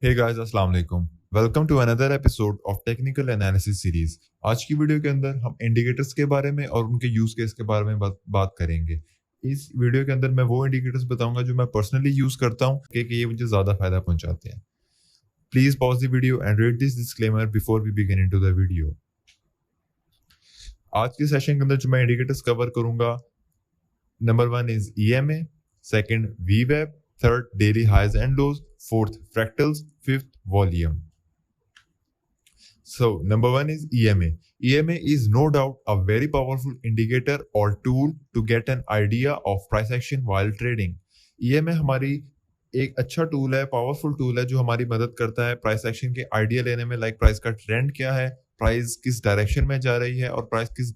हे guys अस्सलाम वालेकुम। Welcome to another episode of technical analysis series. आज की वीडियो के अंदर हम इंडिकेटर्स के बारे में और उनके यूज केस के बारे में बात करेंगे। इस वीडियो के अंदर मैं वो इंडिकेटर्स बताऊंगा जो मैं पर्सनली यूज करता हूं कि ये मुझे ज्यादा फायदा पहुंचाते हैं। Please pause the video and read this disclaimer before we begin into the video. आज के सेशन के अंदर जो मैं इंडिकेटर्स कवर करूंगा, number 1 is EMA, second VWAP, third daily highs and lows, fourth fractals, fifth volume. So number 1 is EMA. EMA is no doubt a very powerful indicator or tool to get an idea of price action while trading. EMA हमारी एक अच्छा tool है, powerful tool है जो हमारी मदद करता है प्राइस एक्शन के आइडिया लेने में। लाइक प्राइस का ट्रेंड क्या है, प्राइस किस डायरेक्शन में जा रही है और प्राइस किस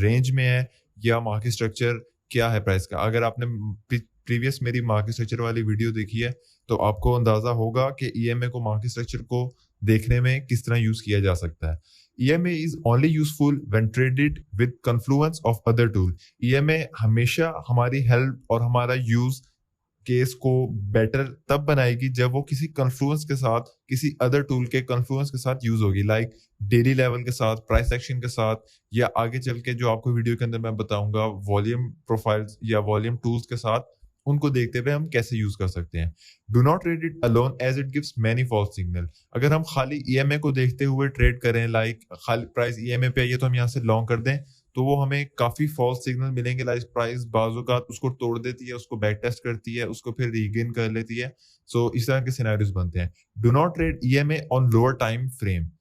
रेंज में है, या मार्केट स्ट्रक्चर क्या है प्राइस का। अगर आपने प्रीवियस मेरी मार्केट स्ट्रक्चर वाली वीडियो देखी है तो आपको अंदाजा होगा कि EMA को मार्केट स्ट्रक्चर को देखने में किस तरह यूज किया जा सकता है। EMA is only useful when traded with confluence of other tool. EMA हमेशा हमारी हेल्प और हमारा यूज केस को बेटर तब बनाएगी जब वो किसी कन्फ्लुएंस के साथ, किसी अदर टूल के कन्फ्लुएंस के साथ यूज होगी। लाइक डेली लेवल के साथ, प्राइस एक्शन के साथ, या आगे चल के जो आपको वीडियो के अंदर मैं बताऊंगा वॉल्यूम प्रोफाइल्स या वॉल्यूम टूल्स के साथ, उनको देखते हुए हम कैसे यूज कर सकते हैं। Do not trade it alone as it gives many false signal. अगर हम खाली EMA को देखते हुए ट्रेड करें, लाइक खाली प्राइस EMA पे आई है तो हम यहाँ से लॉन्ग कर दें, तो वो हमें काफी फॉल्स सिग्नल मिलेंगे। लाइक प्राइस बाज़-औक़ात उसको तोड़ देती है, उसको बैक टेस्ट करती है, उसको फिर रीगेन कर लेती है। सो इस तरह के सिनेरियोज बनते हैं। Do not trade EMA on lower time frame.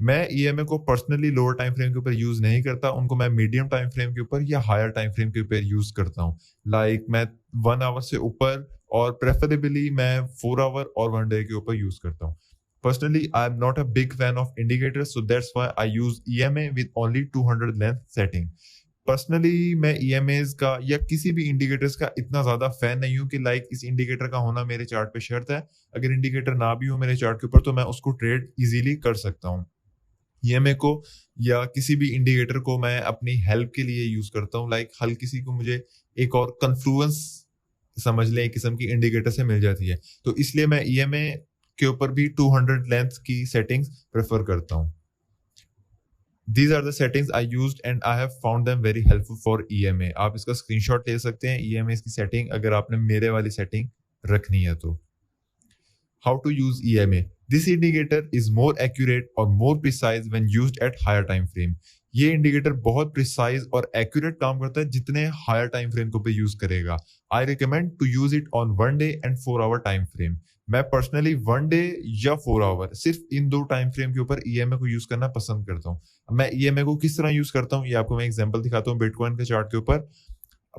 मैं EMA को पर्सनली लोअर टाइम फ्रेम के ऊपर यूज नहीं करता, उनको मैं मीडियम टाइम फ्रेम के ऊपर या हायर टाइम फ्रेम के ऊपर यूज करता हूँ। लाइक मैं 1 आवर से ऊपर और प्रेफरेबली मैं 4 आवर और 1 डे के ऊपर यूज करता हूँ। Personally, I am not a big fan of indicators, so that's why I use EMA with only 200 length setting. Personally मैं EMAs का या किसी भी इंडिकेटर्स का इतना ज्यादा फैन नहीं हूँ कि लाइक इस इंडिकेटर का होना मेरे चार्ट पे शर्त है। अगर इंडिकेटर ना भी हो मेरे चार्ट के ऊपर तो मैं उसको ट्रेड इजीली कर सकता हूँ। EMA को या किसी भी इंडिकेटर को मैं अपनी हेल्प के लिए यूज करता हूँ। लाइक हल किसी को मुझे एक और कन्फ्लुएंस समझ लें एक किस्म की इंडिकेटर से मिल जाती है, तो इसलिए मैं EMA के ऊपर भी 200 लेंथ की सेटिंग्स प्रेफर करता हूँ। These are the settings I used and I have found them very helpful for EMA. आप इसका स्क्रीनशॉट ले सकते हैं EMA की सेटिंग अगर आपने मेरे वाली सेटिंग रखनी है तो। How to use EMA? This indicator is more accurate or more precise when used at higher time frame. ये इंडिकेटर बहुत प्रिसाइज और एक्यूरेट काम करता है जितने हायर टाइम फ्रेम को पे यूज करेगा। I recommend to use it on 1 day and 4 hour time frame. मैं पर्सनली 1 डे या 4 आवर, सिर्फ इन 2 टाइम फ्रेम के ऊपर EMA को यूज करना पसंद करता हूँ। मैं EMA को किस तरह यूज करता हूँ ये आपको मैं एग्जांपल दिखाता हूँ। बिटकॉइन के चार्ट के ऊपर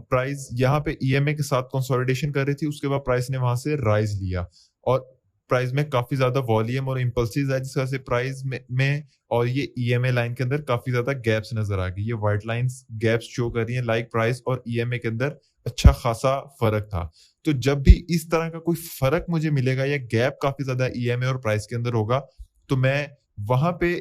प्राइस यहाँ पे EMA के साथ कंसोलिडेशन कर रही थी, उसके बाद प्राइस ने वहां से राइज लिया और प्राइस में काफी ज्यादा वॉल्यूम और इंपल्सिस है, जिस वजह से प्राइस में और ये EMA लाइन के अंदर काफी ज्यादा गैप्स नजर आ गई। ये व्हाइट लाइंस गैप्स शो कर रही हैं। लाइक प्राइस और EMA के अंदर अच्छा खासा फर्क था। तो जब भी इस तरह का कोई फर्क मुझे मिलेगा या गैप काफी ज्यादा EMA और प्राइस के अंदर होगा, तो मैं वहां पे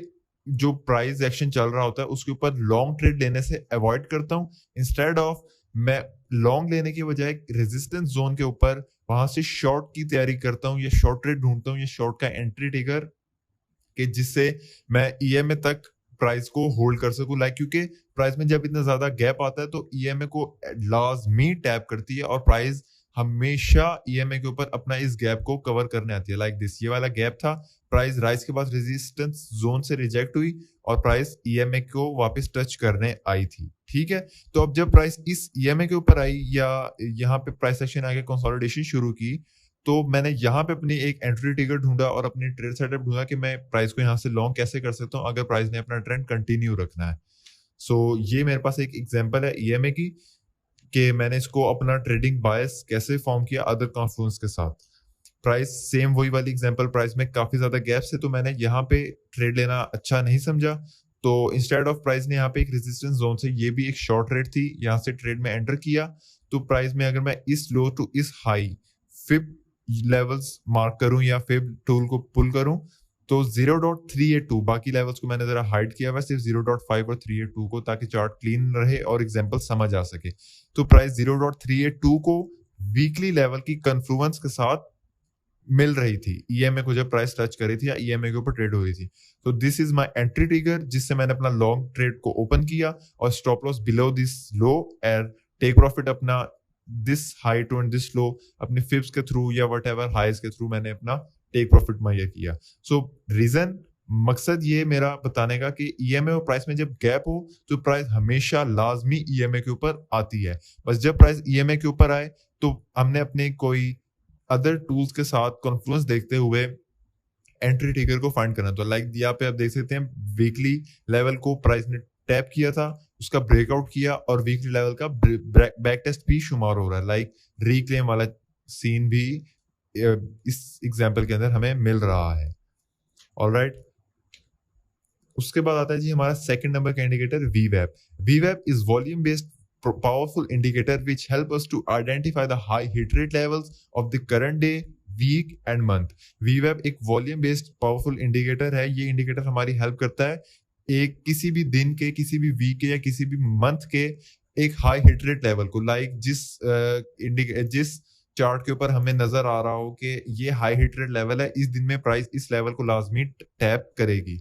जो प्राइस एक्शन चल रहा होता है उसके ऊपर लॉन्ग ट्रेड लेने से अवॉइड करता हूँ। इंस्टेड ऑफ मैं लॉन्ग लेने के बजाय रेजिस्टेंस जोन के ऊपर वहां से शॉर्ट की तैयारी करता हूँ या शॉर्ट ट्रेड ढूंढता हूँ या शॉर्ट का एंट्री टेकर कि जिससे मैं EMA तक प्राइस को होल्ड कर सकूं। लाइक क्योंकि प्राइस में जब इतना ज्यादा गैप आता है तो EMA को लाजमी टैप करती है और प्राइस हमेशा EMA के ऊपर अपना इस गैप को कवर करने आती है। लाइक दिस, ये वाला गैप था, प्राइस राइज के बाद रेजिस्टेंस जोन से रिजेक्ट हुई और प्राइस EMA को वापस टच करने आई थी। ठीक है, तो अब जब प्राइस इस EMA के ऊपर आई या यहाँ पे प्राइस एक्शन आगे कंसोलिडेशन शुरू की, तो मैंने यहाँ पे अपनी एक एंट्री टिगर ढूंढा और अपनी ट्रेड सेटअप ढूंढा कि मैं प्राइस को यहाँ से लॉन्ग कैसे कर सकता हूँ अगर प्राइस ने अपना ट्रेंड कंटिन्यू रखना है। सो ये मेरे पास एक एग्जांपल है EMA की कि मैंने इसको अपना ट्रेडिंग बायस कैसे फॉर्म किया अदर कॉन्फ्लुएंस के साथ। प्राइस सेम वही वाली एग्जांपल, प्राइस में काफी ज्यादा गैप्स है तो मैंने यहाँ पे ट्रेड लेना अच्छा नहीं समझा, तो इंस्टेड ऑफ प्राइस ने यहाँ पे एक रेजिस्टेंस जोन से, ये भी एक शॉर्ट ट्रेड थी, यहाँ से ट्रेड में एंटर किया। तो प्राइस में अगर मैं इस लो टू इस हाई फिब लेवल्स मार्क करूं या फिब टूल को पुल करूं तो 0.382, बाकी लेवल्स को मैंने जरा हाइड किया हुआ, सिर्फ 0.5 और 382 को, ताकि चार्ट क्लीन रहे और एग्जांपल समझ आ सके। तो प्राइस 0.382 को वीकली लेवल की कन्फ्लुएंस के साथ मिल रही थी ईएमए को, जब प्राइस टच करी थी या ईएमए के ऊपर ट्रेड हो रही थी। तो this is my entry trigger, जिससे मैंने अपना लॉन्ग ट्रेड को ओपन किया और stop loss below this low and take profit अपना this high to and this low अपने फिप्स के थ्रू या वट एवर हाइज के थ्रू मैंने अपना टेक प्रॉफिट मुहैया किया। सो रीजन, मकसद ये मेरा बताने का कि ईएमए और प्राइस में जब गैप हो तो प्राइस हमेशा लाजमी ईएमए के ऊपर आती है। बस जब प्राइस ईएमए के ऊपर आए तो हमने अपने कोई अदर टूल्स के साथ कॉन्फ्लुएंस देखते हुए एंट्री ट्रिगर को फाइंड करना। तो लाइक यहाँ पे आप देख सकते हैं वीकली लेवल को प्राइस ने टैप किया था, उसका ब्रेकआउट किया और वीकली लेवल का बैक टेस्ट भी शुमार हो रहा है। लाइक रिक्लेम वाला सीन भी इस एग्जांपल के अंदर हमें मिल रहा है। ऑलराइट, उसके बाद आता है जी हमारा सेकंड नंबर का इंडिकेटर वीवैप। वीवैप is volume based powerful indicator which help us to identify the high hit rate levels of the current day, week and month। VWAP एक वॉल्यूम बेस्ड पावरफुल इंडिकेटर है। ये इंडिकेटर हमारी help करता है एक किसी भी दिन के, किसी भी वीक के या किसी भी मंथ के एक हाई हिट रेट लेवल को, लाइक जिस चार्ट के ऊपर हमें नजर आ रहा हो कि ये हाई हिट रेट लेवल है, इस दिन में प्राइस इस लेवल को लाजमी टैप करेगी।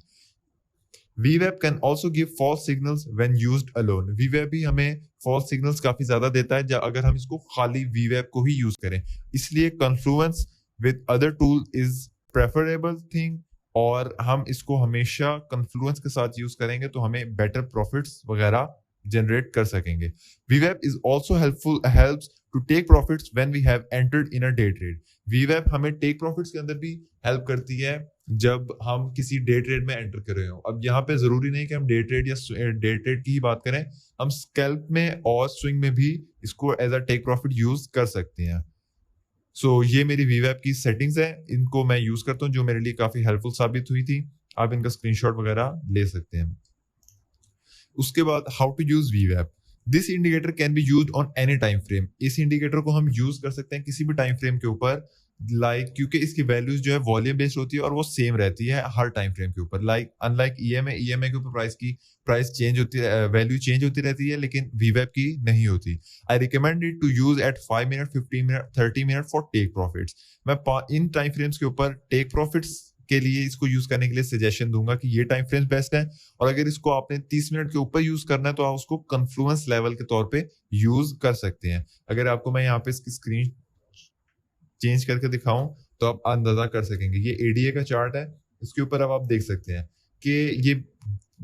VWAP can also give false signals when used alone। VWAP भी हमें false signals काफी ज्यादा देता है अगर हम इसको खाली VWAP को ही यूज करें। इसलिए confluence with other tool is preferable thing, और हम इसको हमेशा confluence के साथ यूज करेंगे तो हमें better profits वगैरह जनरेट कर सकेंगे। VWAP is also helps to take profits when we have entered in a day trade। VWAP हमें take profits के अंदर भी हेल्प करती है जब हम किसी डे ट्रेड में एंटर कर रहे हो। अब यहाँ पे जरूरी नहीं कि हम डे ट्रेड या डे ट्रेड की ही बात करें, हम स्कैल्प में और स्विंग में भी इसको as a take profit use कर सकते हैं। सो ये मेरी वीवैप की सेटिंग्स है, इनको मैं यूज करता हूँ जो मेरे लिए काफी हेल्पफुल साबित हुई थी। आप इनका स्क्रीनशॉट वगैरह ले सकते हैं। उसके बाद हाउ टू यूज वीवैप। This indicator can be use on any time frame. इस इंडिकेटर को हम यूज कर सकते हैं किसी भी टाइम फ्रेम के ऊपर, क्योंकि इसकी वैल्यूज जो है वॉल्यूम बेस्ड होती है और वो सेम रहती है हर टाइम फ्रेम के ऊपर। अनलाइक ईएमए के ऊपर प्राइस चेंज होती है, वैल्यू चेंज होती रहती है, लेकिन वीवैप की नहीं होती। I recommend it to use at 5 minute, 15 minute, 30 minute for take profits. मैं इन टाइम फ्रेम्स के ऊपर टेक प्रॉफिट्स के लिए इसको यूज करने के लिए सजेशन दूंगा कि ये टाइम फ्रेम्स बेस्ट है। और अगर इसको आपने 30 मिनट के ऊपर यूज करना है तो आप उसको कन्फ्लुएंस लेवल के तौर पे यूज कर सकते हैं। अगर आपको मैं यहाँ पे इसकी स्क्रीन चेंज करके दिखाऊं तो आप अंदाजा कर सकेंगे। ये एडीए का चार्ट है, इसके ऊपर अब आप देख सकते हैं कि ये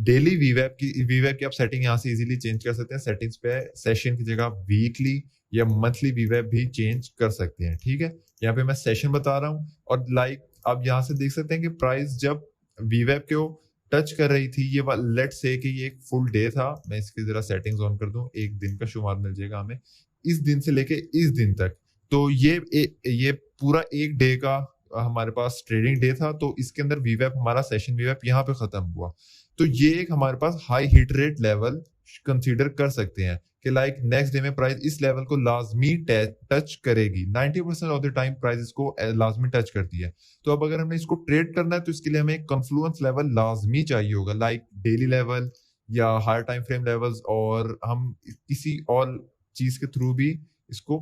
डेली वीवैप की आप सेटिंग यहाँ से इजीली चेंज कर सकते हैं। सेटिंग्स पे सेशन की जगह वीकली या मंथली वीवैप भी चेंज कर सकते हैं। ठीक है, यहाँ पे मैं सेशन बता रहा हूँ और आप यहाँ से देख सकते हैं कि प्राइस जब वीवैप को टच कर रही थी, ये लेट से कि ये एक फुल डे था। मैं इसकी जरा सेटिंग्स ऑन कर दूं, एक दिन का शुमार मिल जाएगा हमें इस दिन से लेके इस दिन तक। तो ये पूरा एक डे का हमारे पास ट्रेडिंग डे था, तो इसके अंदर वीवैप हमारा सेशन वीवैप यहाँ पे खत्म हुआ। तो ये एक हमारे पास high hit rate level consider कर सकते हैं कि नेक्स्ट डे में प्राइस इस लेवल को लाजमी टच करेगी। 90% ऑफ द टाइम प्राइस इसको लाजमी टच करती है। तो अब अगर हमें इसको ट्रेड करना है तो इसके लिए हमें कॉन्फ्लुएंस लेवल लाजमी चाहिए होगा, डेली लेवल या हायर टाइम फ्रेम लेवल्स, और हम किसी और चीज के थ्रू भी इसको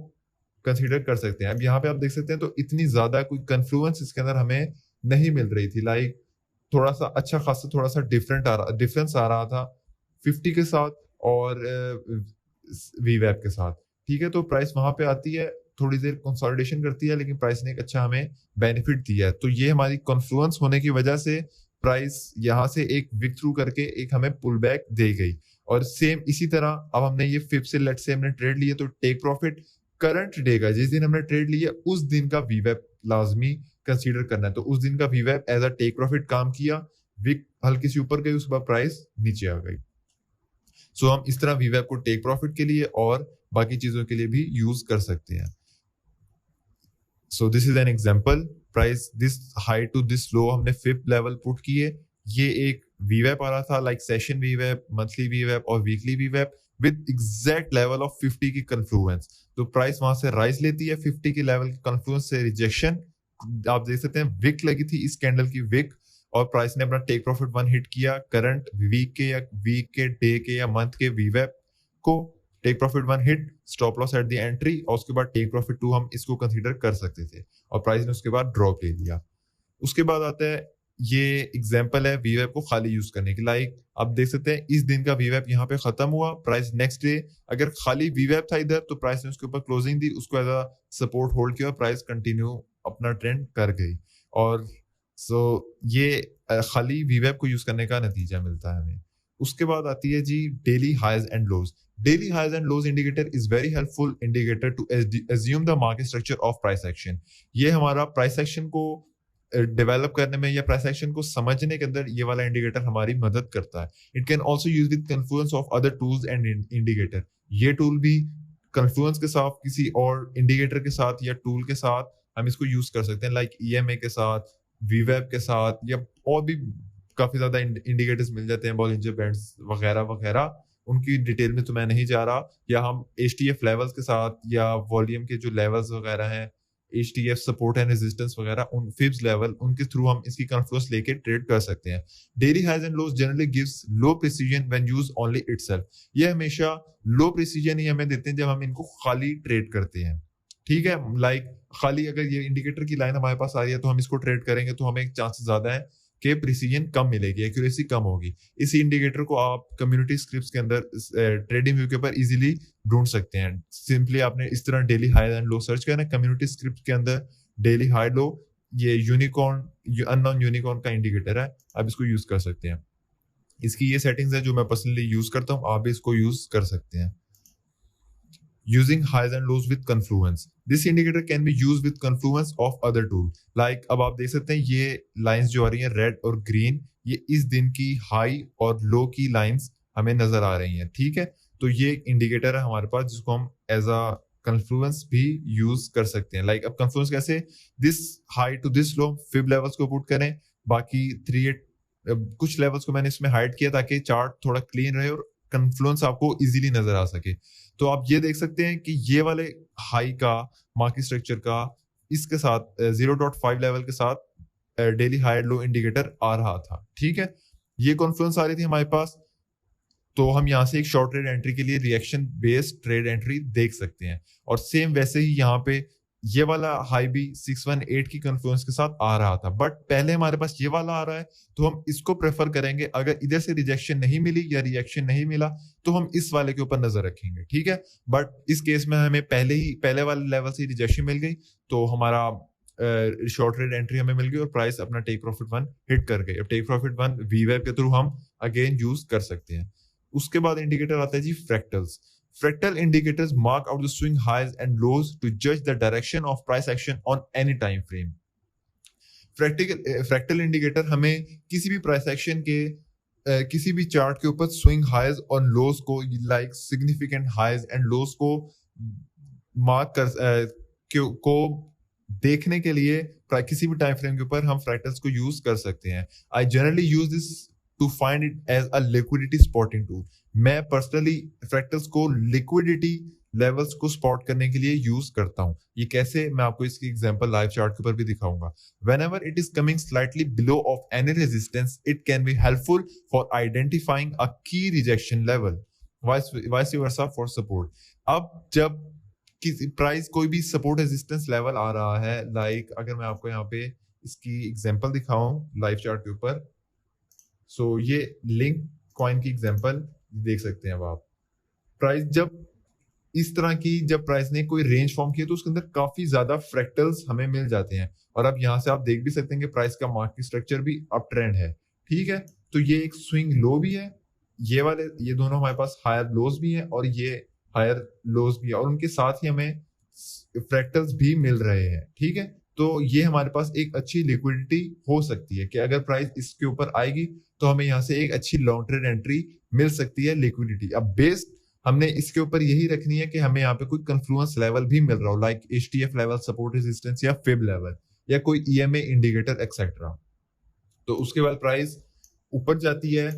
कंसीडर कर सकते हैं। अब यहाँ पे आप देख सकते हैं तो इतनी ज्यादा कोई कन्फ्लुएंस इसके अंदर हमें नहीं मिल रही थी। थोड़ा सा अच्छा खासा थोड़ा सा डिफरेंस आ रहा था 50 के साथ और वीवैप के साथ। ठीक है, तो प्राइस वहां पे आती है, थोड़ी देर कंसोलिडेशन करती है, लेकिन प्राइस ने एक अच्छा हमें बेनिफिट दिया है। तो ये हमारी कॉन्फ्लुएंस होने की वजह से प्राइस यहाँ से एक विक थ्रू करके एक हमें पुल बैक दे गई। और सेम इसी तरह अब हमने ये फिफ्थ से लेट से हमने ट्रेड लिए, तो टेक प्रॉफिट करंट डे का, जिस दिन हमने ट्रेड लिया उस दिन का वीवैप लाजमी कंसीडर करना है। तो उस दिन का वीवैप एज अ टेक प्रॉफिट काम किया, विक हल्की सी ऊपर गई, उसके बाद प्राइस नीचे आ गई। सो हम इस तरह वीवैप को टेक प्रॉफिट के लिए और बाकी चीजों के लिए भी यूज कर सकते हैं। So this is an example, price this high to this low हमने फिफ्थ लेवल पुट किए। ये एक वीवैप आ रहा था सेशन वीवैप, मंथली वीवैप और weekly वीवैप with exact level of 50 की कन्फ्लुएंस। तो प्राइस वहां से राइज लेती है 50 की लेवल की कन्फ्लुएंस से रिजेक्शन। आप देख सकते हैं विक लगी थी इस कैंडल की विक, और प्राइस ने अपना टेक प्रॉफिट 1 हिट किया करंट वीक के डे के या मंथ के वीवैप को take profit 1 hit, stop loss at the entry, और उसके बाद टेक प्रॉफिट 2 हम इसको कंसीडर कर सकते थे, और प्राइस ने उसके बाद ड्रॉप ले लिया। उसके बाद आता है, ये एग्जांपल है वीवेप को खाली यूज करने की। लाइक आप देख सकते हैं इस दिन का वीवेप यहाँ पे खत्म हुआ, प्राइस नेक्स्ट डे अगर खाली वीवेप था इधर तो प्राइस ने उसके ऊपर क्लोजिंग दी, उसको एज अ सपोर्ट होल्ड किया, प्राइस कंटिन्यू अपना ट्रेंड कर गई। और सो ये खाली वीवेप को यूज करने का नतीजा मिलता है हमें। उसके बाद आती है जी daily highs and lows. Daily highs and lows indicator is very helpful indicator to assume the market structure of price action. ये हमारा प्राइस एक्शन को डेवलप करने में या प्राइस एक्शन को समझने के अंदर ये वाला इंडिकेटर हमारी मदद करता है। It can also use with confluence of other tools and indicator. ये टूल भी कन्फ्लुएंस के साथ, किसी और इंडिकेटर के साथ या टूल के साथ हम इसको यूज कर सकते हैं, लाइक ईएमए के साथ, वीवेब के साथ, या और भी काफी ज्यादा इंडिकेटर्स मिल जाते हैं, बॉलिंजर बैंड्स वगैरह वगैरह। उनकी डिटेल में तो मैं नहीं जा रहा, या हम एचटीएफ लेवल्स के साथ या वॉल्यूम के जो लेवल्स वगैरह हैं, एचटीएफ सपोर्ट एंड रेजिस्टेंस वगैरह, उन फिब्स लेवल, उनके थ्रू हम इसकी कन्फ्लुएंस लेके ट्रेड कर सकते हैं। Daily highs and lows generally gives low precision when used only itself. ये हमेशा लो प्रिसीजन ही हमें देते हैं जब हम इनको खाली ट्रेड करते हैं। ठीक है, लाइक खाली अगर ये इंडिकेटर की लाइन हमारे पास आ रही है तो हम इसको ट्रेड करेंगे तो हमें चांसेस ज्यादा है कि प्रिसीजन कम मिलेगी, एक्यूरेसी कम होगी। इसी इंडिकेटर को आप कम्युनिटी स्क्रिप्ट्स के अंदर ट्रेडिंग व्यू के ऊपर इजीली ढूंढ सकते हैं। सिंपली आपने इस तरह daily high and low search करना है कम्युनिटी स्क्रिप्ट के अंदर, डेली हाई लो, ये यूनिकॉर्न अननोन यूनिकॉर्न का इंडिकेटर है, आप इसको यूज कर सकते हैं। इसकी ये सेटिंग्स है जो मैं पर्सनली यूज करता हूँ, आप भी इसको यूज कर सकते हैं। Using highs and lows with confluence. This indicator can be used with confluence of other tool. Like अब आप देख सकते हैं ये लाइंस जो आ रही हैं रेड और ग्रीन, ये इस दिन की हाई और लो की लाइंस हमें नजर आ रही हैं। ठीक है, तो ये एक इंडिकेटर है हमारे पास जिसको हम एज अ कन्फ्लुएंस भी यूज कर सकते हैं। लाइक अब कन्फ्लुएंस कैसे, this high to this low, fib levels को पुट करें, बाकी 3-8 कुछ लेवल्स को मैंने इसमें हाइड किया ताकि चार्ट थोड़ा क्लीन रहे और कन्फ्लुएंस आपको इजीली नजर आ सके। तो आप ये देख सकते हैं कि ये वाले हाई का मार्केट स्ट्रक्चर का इसके साथ 0.5 लेवल के साथ डेली हाई लो इंडिकेटर आ रहा था। ठीक है, ये कॉन्फ्लुएंस आ रही थी हमारे पास, तो हम यहाँ से एक शॉर्ट ट्रेड एंट्री के लिए रिएक्शन बेस्ड ट्रेड एंट्री देख सकते हैं। और सेम वैसे ही यहाँ पे ये वाला हाई भी 618 की कन्फ्लुएंस के साथ आ रहा था, बट पहले हमारे पास ये वाला आ रहा है तो हम इसको प्रेफर करेंगे। अगर इधर से रिजेक्शन नहीं मिली या रिएक्शन नहीं मिला तो हम इस वाले के ऊपर नजर रखेंगे। ठीक है, बट इस केस में हमें पहले वाले लेवल से रिजेक्शन मिल गई तो हमारा शॉर्ट ट्रेड एंट्री हमें मिल गई और प्राइस अपना टेक प्रॉफिट 1 हिट कर गई। अब टेक प्रॉफिट 1 वीवेब के थ्रू हम अगेन यूज कर सकते हैं। उसके बाद इंडिकेटर आता है जी fractals. Fractal indicators mark out the swing highs and lows to judge the direction of price action on any time frame. Fractal indicator हमें किसी भी प्राइस एक्शन के किसी भी चार्ट के ऊपर स्विंग हाइज और लोज को, like significant highs and lows को मार्क को देखने के लिए किसी भी टाइम फ्रेम के ऊपर हम फ्रैक्टल्स को यूज कर सकते हैं। I generally use this to find it as a liquidity spotting tool. मैं पर्सनली फ्रैक्टल्स को लिक्विडिटी लेवल्स को स्पॉट करने के लिए यूज करता हूं। ये कैसे, मैं आपको इसकी एग्जांपल लाइव चार्ट के ऊपर भी दिखाऊंगा। Whenever it is coming slightly below of any resistance, it can be helpful for identifying a key rejection level. Vice versa for support. अब जब किसी प्राइस कोई भी सपोर्ट रेजिस्टेंस लेवल आ रहा है, लाइक अगर मैं आपको यहाँ पे इसकी एग्जांपल दिखाऊं लाइव चार्ट के ऊपर, सो ये लिंक कॉइन की एग्जांपल देख सकते हैं। अब आप प्राइस जब इस तरह की जब प्राइस ने कोई रेंज फॉर्म किया तो उसके अंदर काफी ज्यादा फ्रैक्टल्स हमें मिल जाते हैं। और अब यहाँ से आप देख भी सकते हैं कि प्राइस का मार्केट स्ट्रक्चर भी अप ट्रेंड है। ठीक है, तो ये एक स्विंग लो भी है, ये दोनों हमारे पास हायर लोज भी है और ये हायर लोज भी है, और उनके साथ ही हमें फ्रैक्टल्स भी मिल रहे हैं। ठीक है, तो ये हमारे पास एक अच्छी लिक्विडिटी हो सकती है कि अगर प्राइस इसके ऊपर आएगी तो हमें यहाँ से एक अच्छी लॉन्ग ट्रेड एंट्री मिल सकती है लिक्विडिटी। अब बेस्ड हमने इसके ऊपर यही रखनी है कि हमें यहाँ पे कोई कन्फ्लुएंस लेवल भी मिल रहा हो, लाइक एचटीएफ लेवल, सपोर्ट रेजिस्टेंस या फिब लेवल या कोई ईएमए इंडिकेटर एक्सेट्रा। तो उसके बाद प्राइस ऊपर जाती है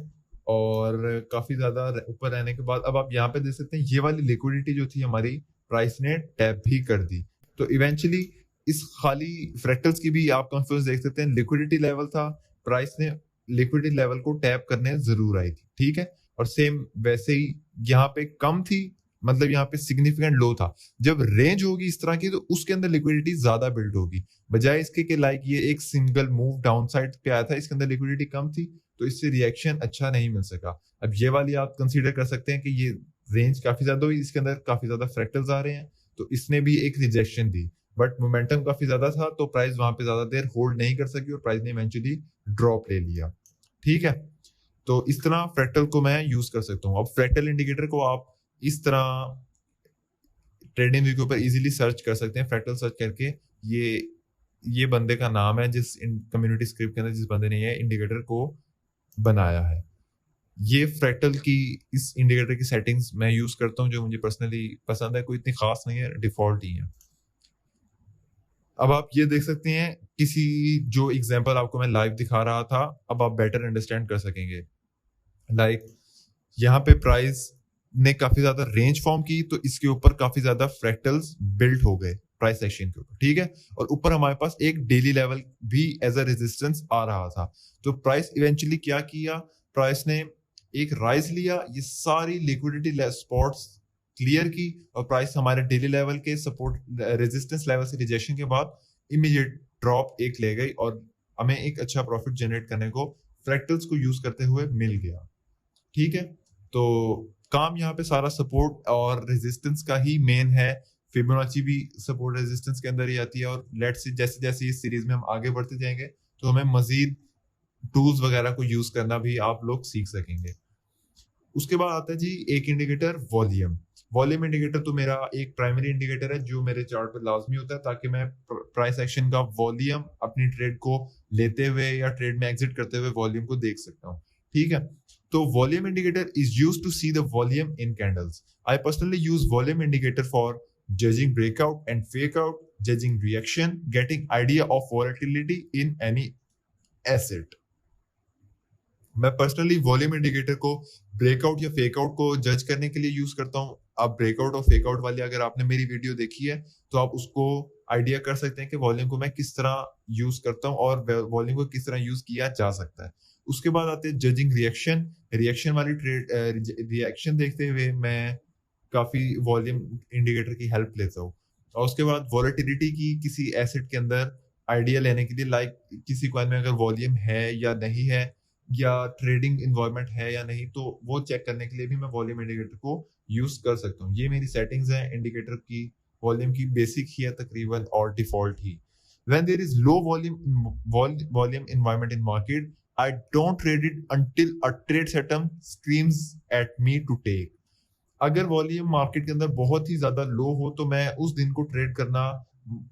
और काफी ज्यादा ऊपर रहने के बाद अब आप यहाँ पे देख सकते हैं ये वाली लिक्विडिटी जो थी हमारी प्राइस ने टैप भी कर दी। तो इवेंचुअली इस खाली फ्रैक्टल्स की भी आप कन्फ्लुएंस देख सकते हैं, लिक्विडिटी लेवल था, प्राइस ने लिक्विडिटी लेवल को टैप करने जरूर आई थी। ठीक है, और सेम वैसे ही यहाँ पे कम थी मतलब यहाँ पे सिग्निफिकेंट लो था। जब रेंज होगी इस तरह की तो उसके अंदर लिक्विडिटी ज्यादा बिल्ड होगी, बजाय इसके कि लाइक ये एक सिंगल मूव डाउन साइड पे आया था, इसके अंदर लिक्विडिटी कम थी तो इससे रिएक्शन अच्छा नहीं मिल सका। अब ये वाली आप कंसीडर कर सकते हैं कि ये रेंज काफी ज्यादा हुई, इसके अंदर काफी ज्यादा फ्रैक्टल्स आ रहे हैं, तो इसने भी एक रिजेक्शन दी, बट मोमेंटम काफी ज्यादा था तो प्राइस वहां पे ज्यादा देर होल्ड नहीं कर सकी और प्राइस ने इवेंचुअली ड्रॉप ले लिया। ठीक है, तो इस तरह फ्रैक्टल को मैं यूज कर सकता हूँ। अब फ्रैक्टल इंडिकेटर को आप इस तरह ट्रेडिंग व्यू के ऊपर इजीली सर्च कर सकते हैं, फ्रैक्टल सर्च करके। ये बंदे का नाम है जिस कम्युनिटी स्क्रिप्ट के अंदर जिस बंदे ने ये इंडिकेटर को बनाया है। ये फ्रैक्टल की इस इंडिकेटर की सेटिंग्स मैं यूज करता हूँ जो मुझे पर्सनली पसंद है, कोई इतनी खास नहीं है, डिफॉल्ट ही है। अब आप ये देख सकते हैं किसी जो एग्जांपल आपको मैं लाइव दिखा रहा था, अब आप बेटर अंडरस्टैंड कर सकेंगे। लाइक यहाँ पे प्राइस ने काफी ज्यादा रेंज फॉर्म की तो इसके ऊपर काफी ज्यादा फ्रैक्टल्स बिल्ड हो गए प्राइस एक्शन के ऊपर, ठीक है। और ऊपर हमारे पास एक डेली लेवल भी एज अ रेजिस्टेंस आ रहा था। तो प्राइस इवेंचुअली क्या किया, प्राइस ने एक राइज लिया, ये सारी लिक्विडिटी स्पॉट्स क्लियर की और प्राइस हमारे डेली लेवल के सपोर्ट रेजिस्टेंस लेवल से रिजेक्शन के बाद इमीडिएट ड्रॉप एक ले गई और हमें एक अच्छा प्रॉफिट जनरेट करने को फ्रैक्टल्स को यूज करते हुए मिल गया। ठीक है, तो काम यहाँ पे सारा सपोर्ट और रेजिस्टेंस का ही मेन है। फिबोनाची भी सपोर्ट रेजिस्टेंस के अंदर ही आती है और लेट्स सी जैसे जैसे इस सीरीज में हम आगे बढ़ते जाएंगे तो हमें मजीद टूल्स वगैरह को यूज करना भी आप लोग सीख सकेंगे। उसके बाद आता है जी एक इंडिकेटर वॉल्यूम। वॉल्यूम इंडिकेटर तो मेरा एक प्राइमरी इंडिकेटर है जो मेरे चार्ट पर लाजमी होता है ताकि मैं प्राइस एक्शन का वॉल्यूम अपनी ट्रेड को लेते हुए या ट्रेड में एग्जिट करते हुए वॉल्यूम को देख सकता हूँ। ठीक है, तो volume indicator is used to see the volume in candles. I personally use volume indicator for judging breakout and fake out, judging reaction, getting idea of volatility in any asset। मैं personally volume indicator को breakout या fake out को जज करने के लिए use करता हूँ। आप ब्रेकआउट और फेक आउट वाली अगर आपने मेरी वीडियो देखी है तो आप उसको आइडिया कर सकते हैं कि वॉल्यूम को मैं किस तरह यूज करता हूँ और वॉल्यूम को किस तरह यूज किया जा सकता है। उसके बाद आते हैं जजिंग रिएक्शन। रिएक्शन वाली ट्रेड रिएक्शन देखते हुए मैं काफी वॉल्यूम इंडिकेटर की हेल्प लेता हूँ। और उसके बाद वॉलेटिलिटी की किसी एसेट के अंदर आइडिया लेने के लिए, लाइक किसी कॉइन में अगर वॉल्यूम है या नहीं है या ट्रेडिंग इन्वायरमेंट है या नहीं, तो वो चेक करने के लिए भी मैं वॉल्यूम इंडिकेटर को यूज कर सकता हूँ। ये मेरी सेटिंग्स है इंडिकेटर की, वॉल्यूम की बेसिक ही है तकरीबन और default he. When there is low volume environment in market, I don't trade it until a trade setup screams at me to take। अगर वॉल्यूम मार्केट के अंदर बहुत ही ज्यादा लो हो तो मैं उस दिन को ट्रेड करना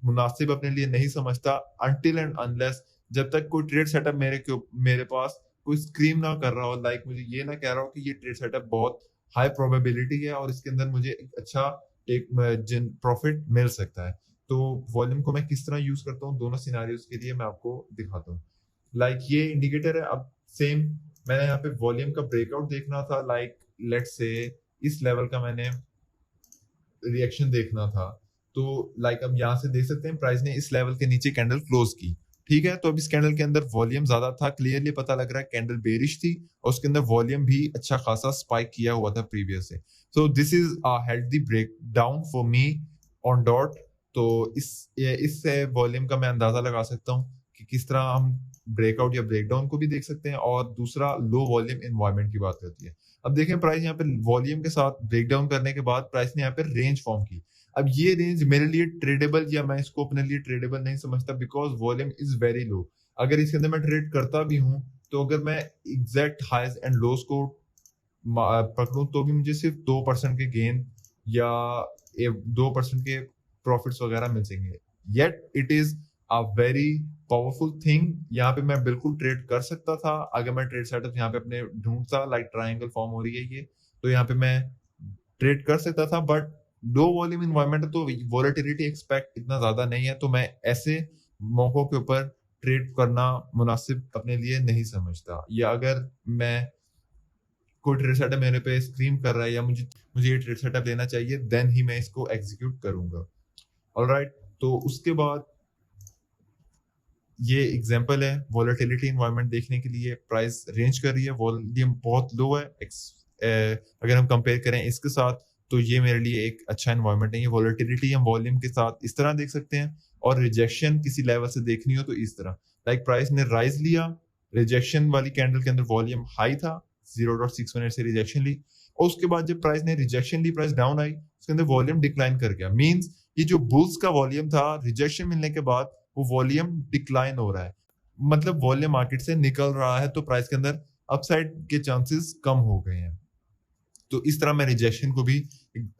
मुनासिब अपने लिए नहीं समझता अनटिल एंड अनलेस जब तक कोई ट्रेड सेटअप मेरे पास कोई स्क्रीम ना कर रहा हो, लाइक मुझे ये ना कह रहा हो कि ये ट्रेड सेटअप बहुत हाई प्रोबेबिलिटी है और इसके अंदर मुझे एक अच्छा एक प्रॉफिट मिल सकता है। तो वॉल्यूम को मैं किस तरह यूज करता हूँ दोनों सिनारियोज के लिए मैं आपको दिखाता हूँ। लाइक ये इंडिकेटर है। अब सेम मैंने यहाँ पे वॉल्यूम का ब्रेकआउट देखना था, लाइक लेट्स से इस लेवल का मैंने रिएक्शन देखना था, तो लाइक अब यहाँ से देख सकते हैं प्राइस ने इस लेवल के नीचे कैंडल क्लोज की। ठीक है, तो अब इस कैंडल के अंदर वॉल्यूम ज्यादा था, क्लियरली पता लग रहा है कैंडल बेरिश थी और उसके अंदर वॉल्यूम भी अच्छा खासा स्पाइक किया हुआ था प्रीवियस से। So this is a healthy break down for me on dot. तो इससे वॉल्यूम का मैं अंदाजा लगा सकता हूँ कि किस तरह हम ब्रेकआउट या ब्रेकडाउन को भी देख सकते हैं। और दूसरा लो वॉल्यूम एनवायरनमेंट की बात करती है। अब देखें प्राइस यहाँ पे वॉल्यूम के साथ ब्रेकडाउन करने के बाद प्राइस ने यहाँ पे रेंज फॉर्म की। अब ये रेंज मेरे लिए ट्रेडेबल या मैं इसको अपने लिए ट्रेडेबल नहीं समझता because volume is very low. अगर इसके अंदर मैं ट्रेड करता भी हूँ तो अगर मैं एग्जैक्ट हाइज एंड लोस को पकड़ूं तो भी मुझे सिर्फ 2% के गेन या 2% के प्रॉफिट्स वगैरह मिल सकेंगे। Yet it is a very powerful thing. यहाँ पे मैं बिल्कुल ट्रेड कर सकता था अगर मैं ट्रेड सेटअप यहाँ पे अपने ढूंढता, लाइक ट्रायंगल फॉर्म हो रही है ये, तो यहाँ पे मैं ट्रेड कर सकता था। बट लो वॉल्यूम इन्वायरमेंट तो वोलेटिलिटी एक्सपेक्ट इतना ज्यादा नहीं है, तो मैं ऐसे मौकों के ऊपर ट्रेड करना मुनासिब अपने लिए नहीं समझता। या अगर मैं कोई ट्रेड सेटअप मेरे पे स्क्रीम कर रहा है या मुझे ये ट्रेड सेटअप लेना चाहिए देन ही मैं इसको एग्जीक्यूट करूंगा। ऑलराइट, तो उसके बाद ये एग्जांपल है वॉलेटिलिटी इन्वायरमेंट देखने के लिए। प्राइस रेंज कर रही है, वॉल्यूम बहुत लो है अगर हम कंपेयर करें इसके साथ तो ये मेरे लिए एक अच्छा एनवायरनमेंट है। ये वॉलेटिलिटी हम वॉल्यूम के साथ इस तरह देख सकते हैं, और रिजेक्शन किसी लेवल से देखनी हो तो इस तरह, लाइक प्राइस ने राइज लिया, रिजेक्शन वाली कैंडल के अंदर वॉल्यूम हाई था, 0.618 से रिजेक्शन ली, और उसके बाद जब प्राइस ने रिजेक्शन ली, प्राइस डाउन आई, उसके अंदर वॉल्यूम डिक्लाइन कर गया। मींस ये जो बुल्स का वॉल्यूम था रिजेक्शन मिलने के बाद वो वॉल्यूम डिक्लाइन हो रहा है, मतलब वॉल्यूम मार्केट से निकल रहा है, तो प्राइस के अंदर अपसाइड के चांसेस कम हो गए हैं। तो इस तरह मैं रिजेक्शन को भी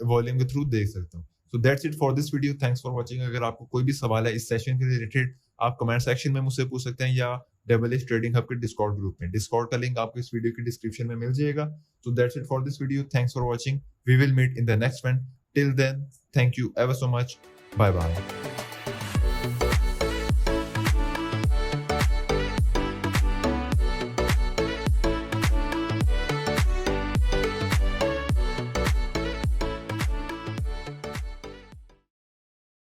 वॉल्यूम के थ्रू देख सकता हूँ। सो that's it for this video, thanks for watching. अगर आपको कोई भी सवाल है इस सेशन के रिलेटेड, आप कमेंट सेक्शन में मुझसे पूछ सकते हैं, या डबल एच ट्रेडिंग हब के डिस्कॉर्ड ग्रुप में। डिस्कॉर्ड का लिंक आपको इस वीडियो की डिस्क्रिप्शन में मिल जाएगा। So that's it for this video, thanks for watching, we will meet in the next one. Till then, thank you ever so much, bye bye.